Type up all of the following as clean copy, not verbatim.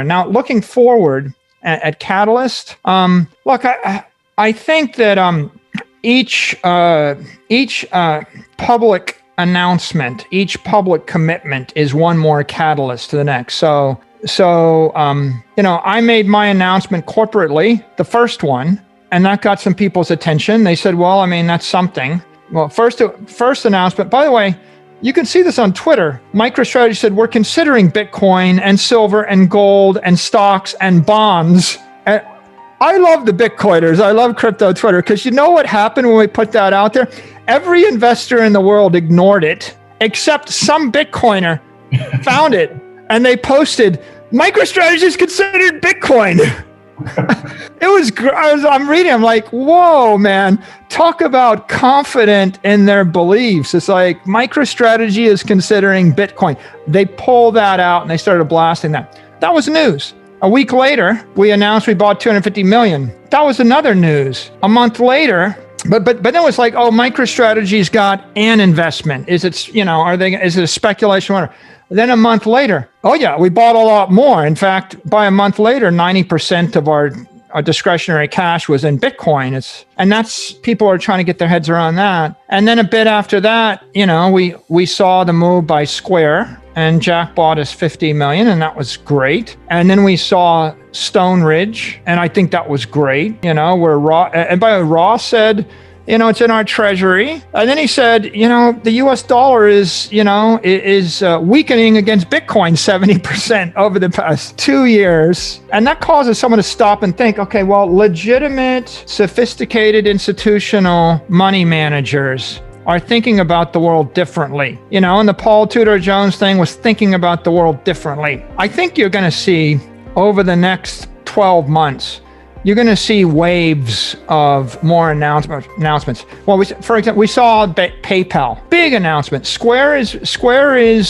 Now, looking forward at Catalyst, look, I think that each public announcement, each public commitment is one more catalyst to the next. So I made my announcement corporately, the first one, and that got some people's attention. They said, well, I mean, that's something. Well, first announcement, by the way, you can see this on Twitter. MicroStrategy said, we're considering Bitcoin and silver and gold and stocks and bonds. And I love the Bitcoiners. I love crypto Twitter, because you know what happened when we put that out there? Every investor in the world ignored it, except some Bitcoiner found it, and they posted, MicroStrategy is considered Bitcoin. I'm reading, I'm like, whoa, man, talk about confident in their beliefs. It's like MicroStrategy is considering Bitcoin. They pulled that out and they started blasting that. That was news. A week later, we announced we bought 250 million. That was another news. A month later, but then it was like, oh, MicroStrategy's got an investment. Is it, is it a speculation? Whatever. Then a month later, oh yeah, we bought a lot more. In fact, by a month later, 90% of our discretionary cash was in Bitcoin. And that's, people are trying to get their heads around that. And then a bit after that, we saw the move by Square, and Jack bought us 50 million, and that was great. And then we saw Stone Ridge, and I think that was great. Where Ross said, it's in our treasury. And then he said, the US dollar is weakening against Bitcoin 70% over the past 2 years. And that causes someone to stop and think, okay, well, legitimate, sophisticated institutional money managers are thinking about the world differently. And the Paul Tudor Jones thing was thinking about the world differently. I think you're going to see over the next 12 months, you're going to see waves of more announcements. Well, for example, we saw PayPal, big announcement. Square is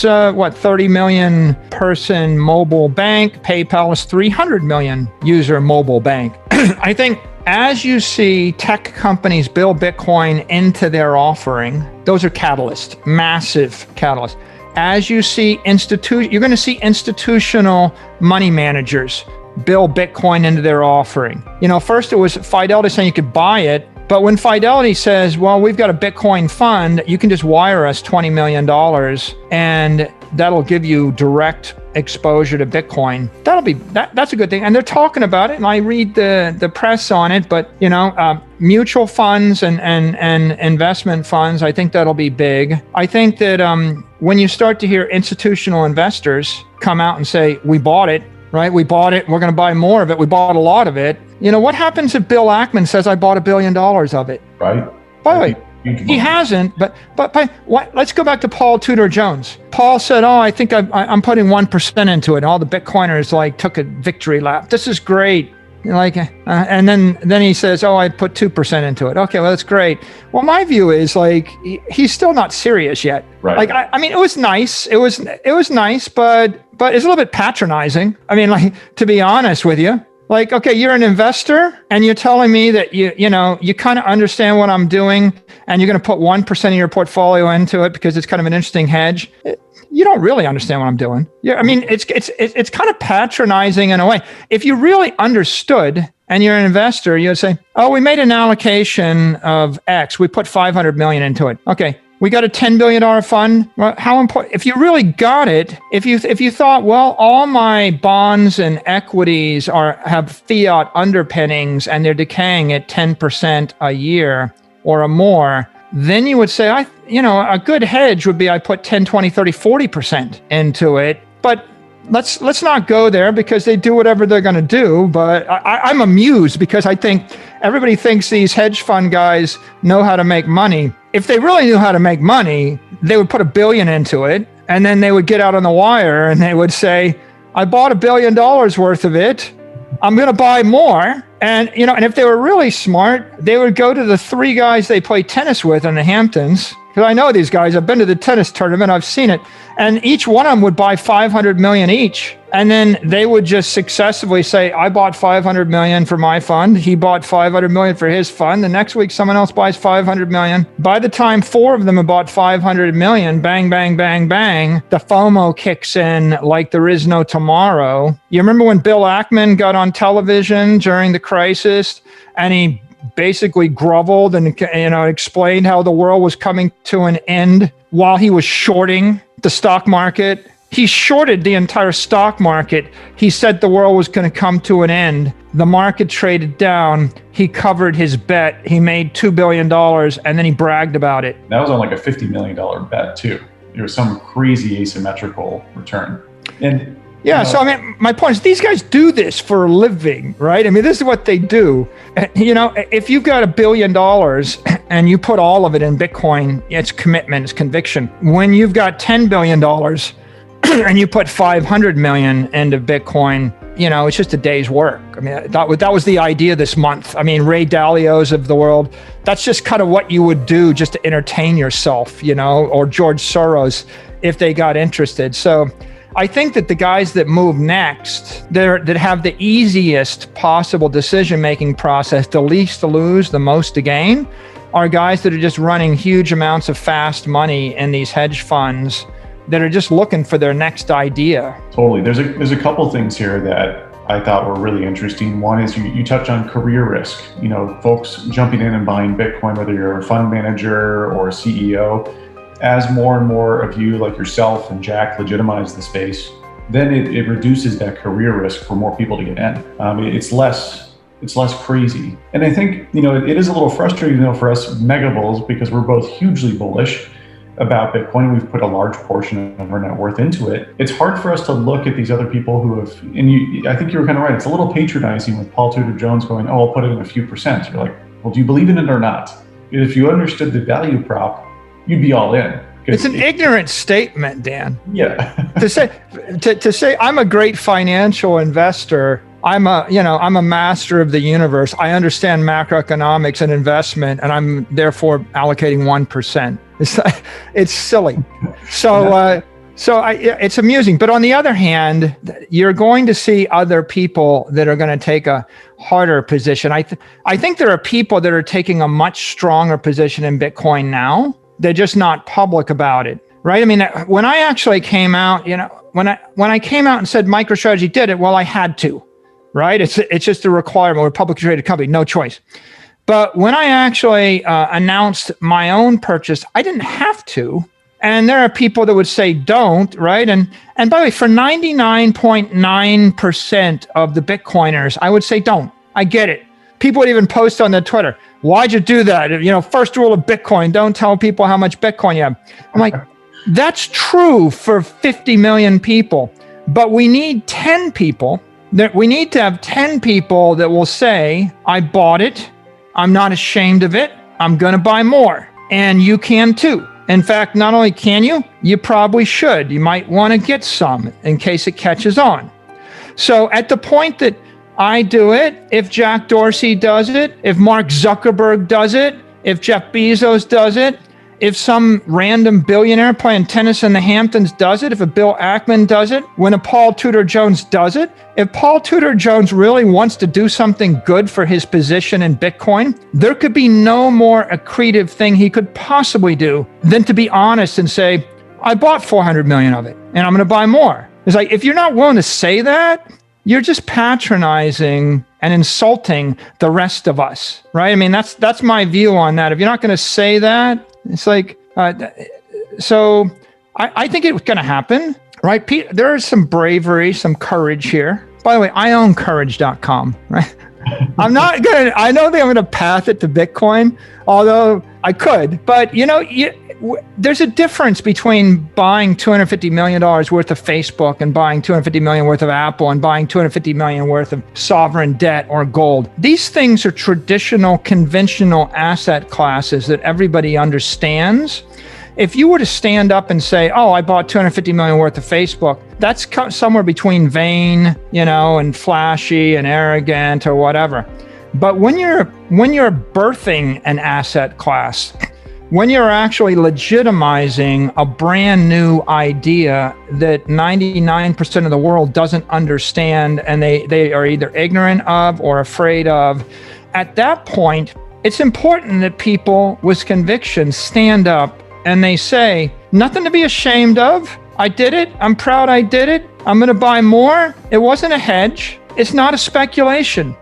30 million person mobile bank. PayPal is 300 million user mobile bank. I think as you see tech companies build Bitcoin into their offering, those are catalysts, massive catalysts. As you see you're going to see institutional money managers build Bitcoin into their offering. First it was Fidelity saying you could buy it, but when Fidelity says, well, we've got a Bitcoin fund, you can just wire us $20 million and that'll give you direct exposure to Bitcoin. That's a good thing. And they're talking about it, and I read the press on it, but mutual funds and investment funds, I think that'll be big. I think that when you start to hear institutional investors come out and say, we bought it, right? We bought it. We're going to buy more of it. We bought a lot of it. What happens if Bill Ackman says, I bought $1 billion of it? Right. By the way, he hasn't, but let's go back to Paul Tudor Jones. Paul said, oh, I think I'm putting 1% into it. All the Bitcoiners took a victory lap. This is great. And then he says, oh, I put 2% into it. Okay, well, that's great. Well, my view is he's still not serious yet. Right. I mean, it was nice. It was nice, but it's a little bit patronizing. I mean, to be honest with you, okay, you're an investor and you're telling me that you kind of understand what I'm doing and you're going to put 1% of your portfolio into it because it's kind of an interesting hedge. You don't really understand what I'm doing. Yeah, I mean, it's kind of patronizing in a way. If you really understood and you're an investor, you'd say, oh, we made an allocation of X. We put 500 million into it. Okay. We got a $10 billion fund. Well, how important? If you really got it, if you thought, well, all my bonds and equities have fiat underpinnings and they're decaying at 10% a year or more, then you would say, a good hedge would be I put 10, 20, 30, 40% into it. But let's not go there because they do whatever they're going to do. But I'm amused because I think everybody thinks these hedge fund guys know how to make money. If they really knew how to make money, they would put $1 billion into it, and then they would get out on the wire and they would say, I bought $1 billion worth of it. I'm going to buy more. And, and if they were really smart, they would go to the 3 guys they play tennis with in the Hamptons because I know these guys. I've been to the tennis tournament. I've seen it. And each one of them would buy 500 million each. And then they would just successively say, I bought 500 million for my fund. He bought 500 million for his fund. The next week, someone else buys 500 million. By the time 4 of them have bought 500 million, bang, bang, bang, bang, the FOMO kicks in like there is no tomorrow. You remember when Bill Ackman got on television during the crisis and he basically groveled and explained how the world was coming to an end while he was shorting the stock market? He shorted the entire stock market. He said the world was going to come to an end. The market traded down. He covered his bet. He made $2 billion, and then he bragged about it. That was on like a $50 million bet too. There was some crazy asymmetrical return. And yeah, so I mean, my point is these guys do this for a living, right? I mean, this is what they do. If you've got $1 billion and you put all of it in Bitcoin, it's commitment, it's conviction. When you've got $10 billion and you put 500 million into Bitcoin, it's just a day's work. I mean, that was the idea this month. I mean, Ray Dalio's of the world, that's just kind of what you would do just to entertain yourself, or George Soros if they got interested. So I think that the guys that move next, that have the easiest possible decision-making process, the least to lose, the most to gain, are guys that are just running huge amounts of fast money in these hedge funds that are just looking for their next idea. Totally. There's a couple things here that I thought were really interesting. One is you touched on career risk. Folks jumping in and buying Bitcoin, whether you're a fund manager or a CEO. As more and more of you, like yourself and Jack, legitimize the space, then it reduces that career risk for more people to get in. It's less crazy. And I think, it is a little frustrating for us mega bulls because we're both hugely bullish about Bitcoin. We've put a large portion of our net worth into it. It's hard for us to look at these other people who have, I think you were kind of right. It's a little patronizing with Paul Tudor Jones going, oh, I'll put it in a few percent. You're like, well, do you believe in it or not? If you understood the value prop, you'd be all in. It's an ignorant statement, Dan. Yeah. to say I'm a great financial investor. I'm a master of the universe. I understand macroeconomics and investment, and I'm therefore allocating 1%. It's silly. It's amusing. But on the other hand, you're going to see other people that are going to take a harder position. I think there are people that are taking a much stronger position in Bitcoin now. They're just not public about it, right? I mean, when I actually came out, when I came out and said MicroStrategy did it, well, I had to, right? It's just a requirement. We're a publicly traded company, no choice. But when I actually announced my own purchase, I didn't have to. And there are people that would say don't, right? And by the way, for 99.9% of the Bitcoiners, I would say don't. I get it. People would even post on their Twitter, why'd you do that? First rule of Bitcoin, don't tell people how much Bitcoin you have. I'm like, that's true for 50 million people, but we need 10 people. We need to have 10 people that will say, I bought it. I'm not ashamed of it. I'm going to buy more. And you can too. In fact, not only can you probably should. You might want to get some in case it catches on. So at the point that I do it, if Jack Dorsey does it, if Mark Zuckerberg does it, if Jeff Bezos does it, if some random billionaire playing tennis in the Hamptons does it, if a Bill Ackman does it, when a Paul Tudor Jones does it, if Paul Tudor Jones really wants to do something good for his position in Bitcoin, there could be no more accretive thing he could possibly do than to be honest and say, I bought 400 million of it and I'm going to buy more. It's like, if you're not willing to say that, you're just patronizing and insulting the rest of us, right? I mean, that's my view on that. If you're not going to say that, it's like, so I think it's going to happen, right? There is some bravery, some courage here. By the way, I own courage.com, right? I don't think I'm going to path it to Bitcoin, although I could, but there's a difference between buying $250 million worth of Facebook and buying $250 million worth of Apple and buying $250 million worth of sovereign debt or gold. These things are traditional, conventional asset classes that everybody understands. If you were to stand up and say, oh, I bought $250 million worth of Facebook, that's somewhere between vain, and flashy and arrogant or whatever. But when you're birthing an asset class, when you're actually legitimizing a brand new idea that 99% of the world doesn't understand and they are either ignorant of or afraid of, at that point, it's important that people with conviction stand up and they say, nothing to be ashamed of. I did it. I'm proud I did it. I'm going to buy more. It wasn't a hedge. It's not a speculation.